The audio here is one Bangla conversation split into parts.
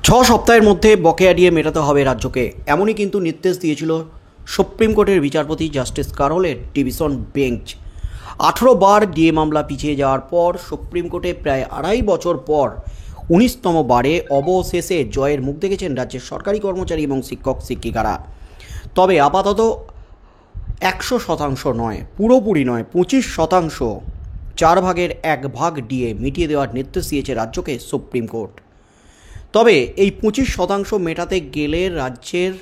সপ্তাহের মধ্যে বকেয়া ডিএ মেটাতে হবে রাজ্যকে, এমনই কিন্তু নির্দেশ দিয়েছিল সুপ্রিম কোর্টের বিচারপতি জাস্টিস কারোলের ডিভিশন বেঞ্চ। 18 বার ডিএ মামলা পিছিয়ে যাওয়ার পর সুপ্রিম কোর্টে প্রায় 2.5 বছর পর 19তম বারে অবশেষে জয়ের মুখ দেখেছেন রাজ্যের সরকারি কর্মচারী এবং শিক্ষক শিক্ষিকারা। তবে আপাতত 100% নয়, পুরোপুরি নয়, 25%, 4 ভাগের 1 ভাগ ডিএ মিটিয়ে দেওয়ার নির্দেশ দিয়েছে রাজ্যকে সুপ্রিম কোর্ট। তবে এই 25% মেটাতে গেলে রাজ্যের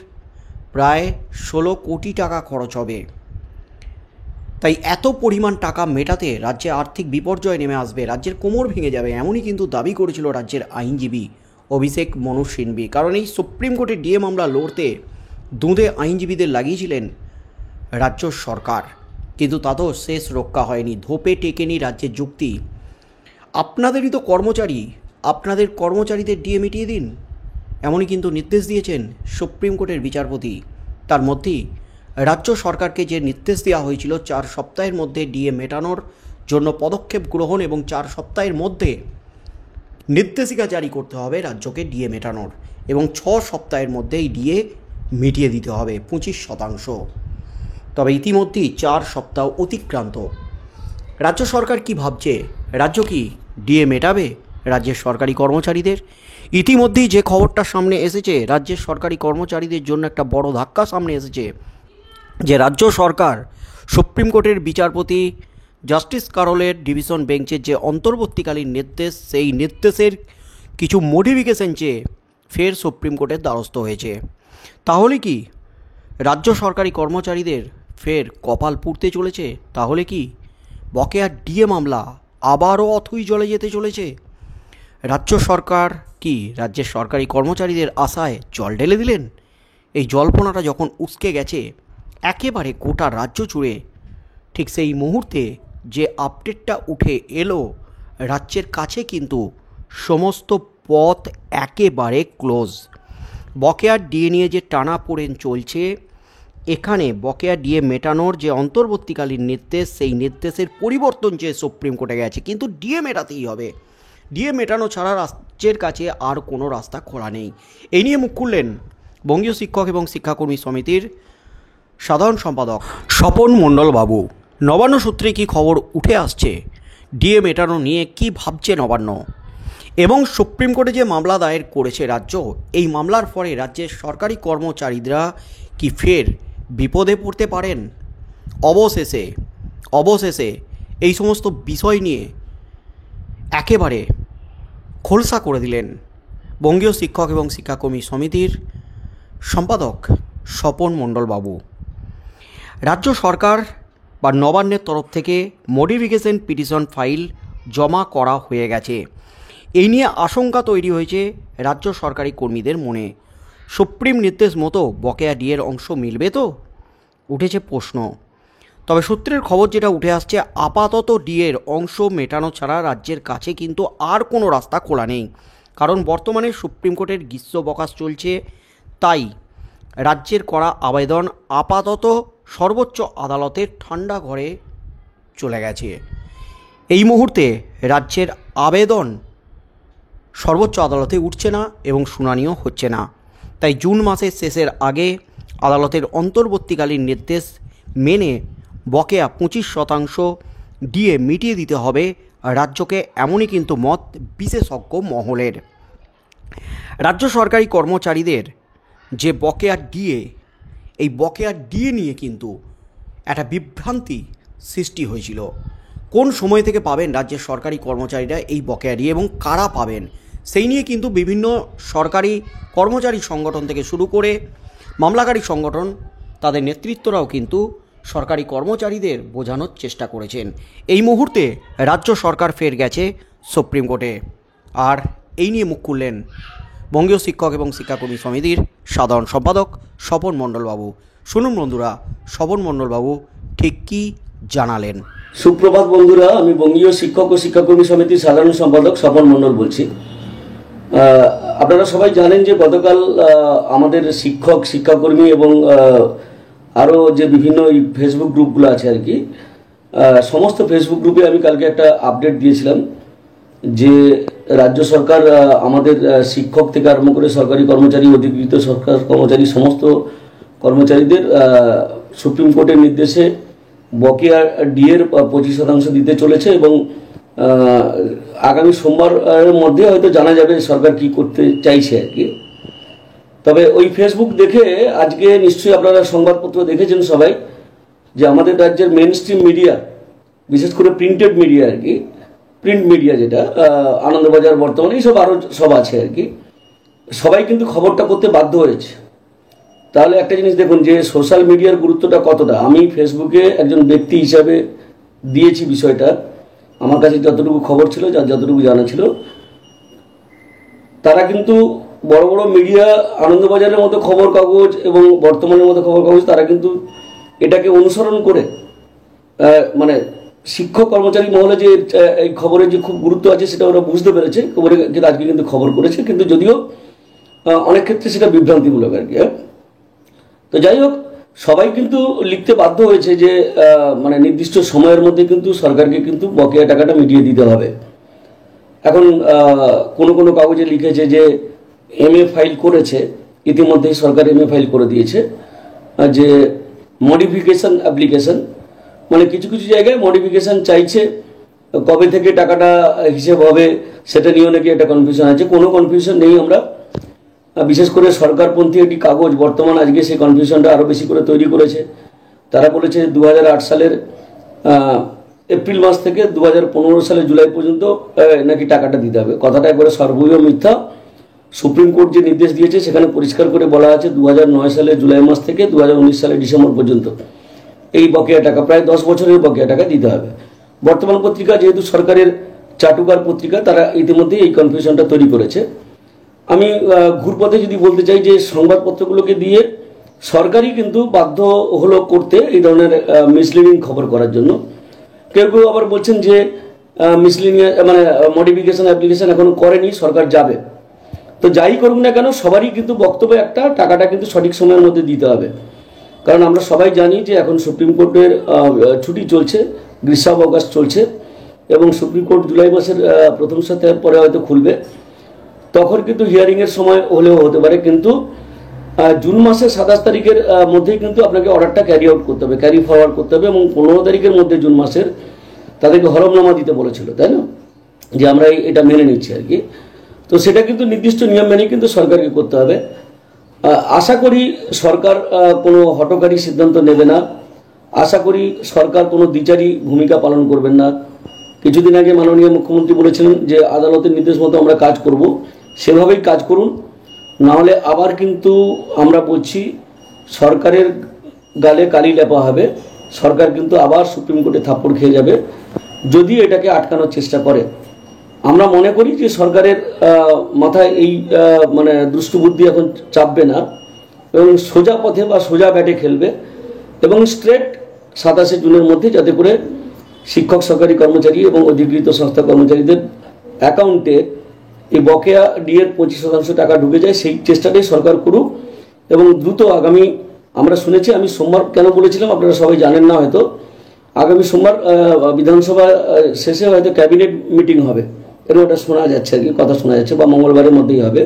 প্রায় 16 কোটি টাকা খরচ হবে। তাই এত পরিমাণ টাকা মেটাতে রাজ্যে আর্থিক বিপর্যয় নেমে আসবে, রাজ্যের কোমর ভেঙে যাবে, এমনই কিন্তু দাবি করেছিল রাজ্যের আইনজীবী অভিষেক মনু সিংভি। কারণ এই সুপ্রিম কোর্টে ডিএ মামলা লড়তে দুঁদে আইনজীবীদের লাগিয়েছিলেন রাজ্য সরকার, কিন্তু তাতেও শেষ রক্ষা হয়নি, ধোপে টেকেনি রাজ্যের যুক্তি। আপনাদেরই তো কর্মচারী, আপনাদের কর্মচারীদের ডিএ মিটিয়ে দিন, এমনই কিন্তু নির্দেশ দিয়েছেন সুপ্রিম কোর্টের বিচারপতি। তার মধ্যেই রাজ্য সরকারকে যে নির্দেশ দেওয়া হয়েছিল 4 সপ্তাহের মধ্যে ডিএ মেটানোর জন্য পদক্ষেপ গ্রহণ এবং 4 সপ্তাহের মধ্যে নির্দেশিকা জারি করতে হবে রাজ্যকে ডিএ মেটানোর, এবং 6 সপ্তাহের মধ্যেই ডিএ মিটিয়ে দিতে হবে 25%। তবে ইতিমধ্যেই 4 সপ্তাহ অতিক্রান্ত। রাজ্য সরকার কি ভাবছে? রাজ্য কি ডিএ মেটাবে রাজ্যের সরকারি কর্মচারীদের? ইতিমধ্যেই যে খবরটা সামনে এসেছে, রাজ্যের সরকারি কর্মচারীদের জন্য একটা বড় ধাক্কা সামনে এসেছে, যে রাজ্য সরকার সুপ্রিম কোর্টের বিচারপতি জাস্টিস কারোলের ডিভিশন বেঞ্চের যে অন্তর্বর্তীকালীন নির্দেশ, সেই নির্দেশের কিছু মডিফিকেশন চেয়ে ফের সুপ্রিম কোর্টের দ্বারস্থ হয়েছে। তাহলে কি রাজ্য সরকারি কর্মচারীদের ফের কপাল পুড়তে চলেছে? তাহলে কি বকেয়া ডিএ মামলা আবারও অথই জলে যেতে চলেছে? রাজ্য সরকার কি রাজ্যের সরকারি কর্মচারীদের আশায় জল ঢেলে দিলেন? এই জল্পনাটা যখন উস্কে গেছে একেবারে গোটা রাজ্য জুড়ে, ঠিক সেই মুহূর্তে যে আপডেটটা উঠে এলো, রাজ্যের কাছে কিন্তু সমস্ত পথ একেবারে ক্লোজ। বকেয়া ডিএ নিয়ে যে টানাপোড়েন চলছে, এখানে বকেয়া ডিএ মেটানোর যে অন্তর্বর্তীকালীন নির্দেশ, সেই নির্দেশের পরিবর্তন চেয়ে সুপ্রিম কোর্টে গেছে, কিন্তু ডিএ মেটাতেই হবে। ডিএ মেটানো ছাড়া রাজ্যের কাছে আর কোনো রাস্তা খোলা নেই। এই নিয়ে মুখ খুললেন বঙ্গীয় শিক্ষক এবং শিক্ষাকর্মী সমিতির সাধারণ সম্পাদক স্বপন মণ্ডল বাবু। নবান্ন সূত্রে কি খবর উঠে আসছে, ডিএ মেটানো নিয়ে কি ভাবছে নবান্ন, এবং সুপ্রিম কোর্টে যে মামলা দায়ের করেছে রাজ্য, এই মামলার পরে রাজ্যের সরকারি কর্মচারীরা কি ফের বিপদে পড়তে পারেন? অবশেষে এই সমস্ত বিষয় নিয়ে একেবারে খোলসা করে দিলেন বঙ্গীয় শিক্ষক এবং শিক্ষাকর্মী সমিতির সম্পাদক স্বপন মণ্ডল বাবু। রাজ্য সরকার বা নবান্নের তরফ থেকে মডিফিকেশন পিটিশন ফাইল জমা করা হয়ে গেছে। এই নিয়ে আশঙ্কা তৈরি হয়েছে রাজ্য সরকারি কর্মীদের মনে। সুপ্রিম নির্দেশ মতো বকেয়া ডিএর অংশ মিলবে তো, উঠেছে প্রশ্ন। তবে সূত্রের খবর যেটা উঠে আসছে, আপাতত ডিএর অংশ মেটানো ছাড়া রাজ্যের কাছে কিন্তু আর কোনো রাস্তা খোলা নেই। কারণ বর্তমানে সুপ্রিম কোর্টের গ্রীষ্মাবকাশ চলছে, তাই রাজ্যের করা আবেদন আপাতত সর্বোচ্চ আদালতের ঠান্ডা ঘরে চলে গেছে। এই মুহূর্তে রাজ্যের আবেদন সর্বোচ্চ আদালতে উঠছে না এবং শুনানিও হচ্ছে না। তাই জুন মাসের শেষের আগে আদালতের অন্তর্বর্তীকালীন নির্দেশ মেনে বকেয়া 25% ডিএ মিটিয়ে দিতে হবে রাজ্যকে, এমনই কিন্তু মত বিশেষজ্ঞ মহলের। রাজ্য সরকারি কর্মচারীদের যে বকেয়া ডিএ, এই বকেয়া ডিএ নিয়ে কিন্তু একটা বিভ্রান্তি সৃষ্টি হয়েছিল। কোন সময় থেকে পাবেন রাজ্যের সরকারি কর্মচারীরা এই বকেয়া ডিএ এবং কারা পাবেন, সেই নিয়ে কিন্তু বিভিন্ন সরকারি কর্মচারী সংগঠন থেকে শুরু করে মামলাকারী সংগঠন, তাদের নেতৃত্বরাও কিন্তু সরকারি কর্মচারীদের বোঝানোর চেষ্টা করেছেন। এই মুহূর্তে রাজ্য সরকার ফের গেছে সুপ্রিম কোর্টে, আর এই নিয়ে মুখ খুললেন বঙ্গীয় শিক্ষক এবং শিক্ষাকর্মী সমিতির সাধারণ সম্পাদক স্বপন মণ্ডলবাবু। শুনুন বন্ধুরা, স্বপন মণ্ডলবাবু ঠিক কী জানালেন। সুপ্রভাত বন্ধুরা, আমি বঙ্গীয় শিক্ষক ও শিক্ষাকর্মী সমিতির সাধারণ সম্পাদক স্বপন মণ্ডল বলছি। আপনারা সবাই জানেন যে গতকাল আমাদের শিক্ষক, শিক্ষাকর্মী এবং আরও যে বিভিন্ন ফেসবুক গ্রুপগুলো আছে আর কি, সমস্ত ফেসবুক গ্রুপে আমি কালকে একটা আপডেট দিয়েছিলাম যে রাজ্য সরকার আমাদের শিক্ষক থেকে আরম্ভ করে সরকারি কর্মচারী, অধিকৃত সরকার কর্মচারী, সমস্ত কর্মচারীদের সুপ্রিম কোর্টের নির্দেশে বকেয়া ডিএর 25% দিতে চলেছে এবং আগামী সোমবারের মধ্যে হয়তো জানা যাবে সরকার কি করতে চাইছে আর কি। তবে ওই ফেসবুক দেখে আজকে নিশ্চয়ই আপনারা সংবাদপত্র দেখেছেন সবাই যে আমাদের রাজ্যের মেন স্ট্রিম মিডিয়া, বিশেষ করে প্রিন্টেড মিডিয়া আর কি, প্রিন্ট মিডিয়া যেটা আনন্দবাজার, বর্তমানে এইসব আরও সব আছে আর কি, সবাই কিন্তু খবরটা করতে বাধ্য হয়েছে। তাহলে একটা জিনিস দেখুন যে সোশ্যাল মিডিয়ার গুরুত্বটা কতটা। আমি ফেসবুকে একজন ব্যক্তি হিসাবে দিয়েছি বিষয়টা, আমার কাছে যতটুকু খবর ছিল, যতটুকু জানা ছিল, তারা কিন্তু বড় বড় মিডিয়া, আনন্দবাজারের মতো খবর কাগজ এবং বর্তমানের মতো খবর কাগজ, তারা কিন্তু এটাকে অনুসরণ করে মানে শিক্ষক কর্মচারী মহলে যে এই খবরের যে খুব গুরুত্ব আছে সেটা ওরা বুঝতে পেরেছে, খবরে আজকে কিন্তু খবর করেছে, কিন্তু যদিও অনেক ক্ষেত্রে সেটা বিভ্রান্তিমূলক আর কি। তো যাই হোক, সবাই কিন্তু লিখতে বাধ্য হয়েছে যে মানে নির্দিষ্ট সময়ের মধ্যে কিন্তু সরকারকে কিন্তু বকেয়া টাকাটা মিটিয়ে দিতে হবে। এখন কোনো কোনো কাগজে লিখেছে যে MA ফাইল করেছে, ইতিমধ্যেই সরকার MA ফাইল করে দিয়েছে, যে মডিফিকেশন অ্যাপ্লিকেশন, মানে কিছু কিছু জায়গায় মডিফিকেশন চাইছে, কবে থেকে টাকাটা হিসেব হবে সেটা নিয়েও নাকি একটা কনফিউশন আছে। কোনো কনফিউশন নেই, আমরা বিশেষ করে সরকারপন্থী একটি কাগজ বর্তমান আজকে সেই কনফিউশনটা আরও বেশি করে তৈরি করেছে। তারা বলেছে 2008 সালের এপ্রিল মাস থেকে 2015 সালের জুলাই পর্যন্ত নাকি টাকাটা দিতে হবে। কথাটা একবারে সর্বৈব মিথ্যা। সুপ্রিম কোর্ট যে নির্দেশ দিয়েছে সেখানে পরিষ্কার করে বলা আছে 2009 সালের জুলাই মাস থেকে 2019 সালের ডিসেম্বর পর্যন্ত এই বকেয়া টাকা, প্রায় 10 বছরের বকেয়া টাকা দিতে হবে। বর্তমান পত্রিকা যেহেতু সরকারের চাটুকার পত্রিকা, তারা ইতিমধ্যেই এই কনফিউশনটা তৈরি করেছে। আমি ঘুরপথে যদি বলতে চাই যে সংবাদপত্রগুলোকে দিয়ে সরকারই কিন্তু বাধ্য হলো করতে এই ধরনের মিসলিডিং খবর করার জন্য। কেউ কেউ আবার বলছেন যে মিসলিডিং মানে মডিফিকেশন অ্যাপ্লিকেশন এখনো করেনি, সরকার যাবে। তো যাই করুক না কেন, সবারই কিন্তু বক্তব্য একটা, টাকাটা কিন্তু সঠিক সময়ের মধ্যে দিতে হবে। কারণ আমরা সবাই জানি যে এখন সুপ্রিম কোর্টের ছুটি চলছে, গ্রীষ্মাবকাশ চলছে এবং সুপ্রিম কোর্ট জুলাই মাসের প্রথম সপ্তাহের পরে হয়তো খুলবে, তখন কিন্তু হিয়ারিংয়ের সময় হলেও হতে পারে। কিন্তু জুন মাসের 27 তারিখের মধ্যেই কিন্তু আপনাকে অর্ডারটা ক্যারি আউট করতে হবে, ক্যারি ফরওয়ার্ড করতে হবে, এবং 15 তারিখের মধ্যে জুন মাসের তাদেরকে হলফনামা দিতে বলেছিল, তাই না, যে আমরা এটা মেনে নিচ্ছি আর কি। তো সেটা কিন্তু নির্দিষ্ট নিয়ম মেনেই কিন্তু সরকারকে করতে হবে। আশা করি সরকার কোনো হঠকারী সিদ্ধান্ত নেবে না, আশা করি সরকার কোনো দ্বিচারী ভূমিকা পালন করবেন না। কিছুদিন আগে মাননীয় মুখ্যমন্ত্রী বলেছিলেন যে আদালতের নির্দেশ মতো আমরা কাজ করব, সেভাবেই কাজ করুন, নাহলে আবার কিন্তু আমরা বলছি সরকারের গালে কালি লেপা হবে, সরকার কিন্তু আবার সুপ্রিম কোর্টে থাপ্পড় খেয়ে যাবে যদি এটাকে আটকানোর চেষ্টা করে। আমরা মনে করি যে সরকারের মাথায় এই মানে দুষ্টবুদ্ধি এখন চাপবে না এবং সোজা পথে বা সোজা ব্যাটে খেলবে এবং স্ট্রেট 27 জুনের মধ্যে যাতে করে শিক্ষক, সরকারি কর্মচারী এবং অধিকৃত সংস্থা কর্মচারীদের অ্যাকাউন্টে এই বকেয়া ডিএর 25% টাকা ঢুকে যায়, সেই চেষ্টাটাই সরকার করুক এবং দ্রুত আগামী, আমরা শুনেছি, আমি সোমবার কেন বলেছিলাম আপনারা সবাই জানেন না হয়তো, আগামী সোমবার বিধানসভা শেষে হয়তো ক্যাবিনেট মিটিং হবে, এরকম একটা শোনা যাচ্ছে আর কি, কথা শোনা যাচ্ছে, বা মঙ্গলবারের মধ্যেই হবে।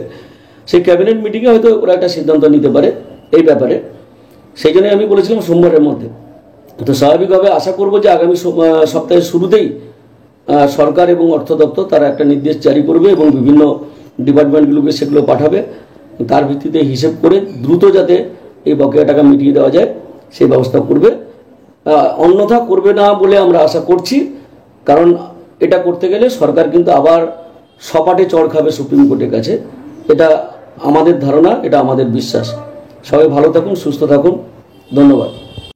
সেই ক্যাবিনেট মিটিংয়ে হয়তো ওরা একটা সিদ্ধান্ত নিতে পারে এই ব্যাপারে, সেই জন্যই আমি বলেছিলাম সোমবারের মধ্যে। তো স্বাভাবিকভাবে আশা করব যে আগামী সপ্তাহের শুরুতেই সরকার এবং অর্থ দপ্তর তারা একটা নির্দেশ জারি করবে এবং বিভিন্ন ডিপার্টমেন্টগুলোকে সেগুলো পাঠাবে, তার ভিত্তিতে হিসেব করে দ্রুত যাতে এই বকেয়া টাকা মিটিয়ে দেওয়া যায় সেই ব্যবস্থা করবে। অন্যথা করবে না বলে আমরা আশা করছি, কারণ এটা করতে গেলে সরকার কিন্তু আবার সপাটে চড় খাবে সুপ্রিম কোর্টের কাছে, এটা আমাদের ধারণা, এটা আমাদের বিশ্বাস। সবাই ভালো থাকুন, সুস্থ থাকুন, ধন্যবাদ।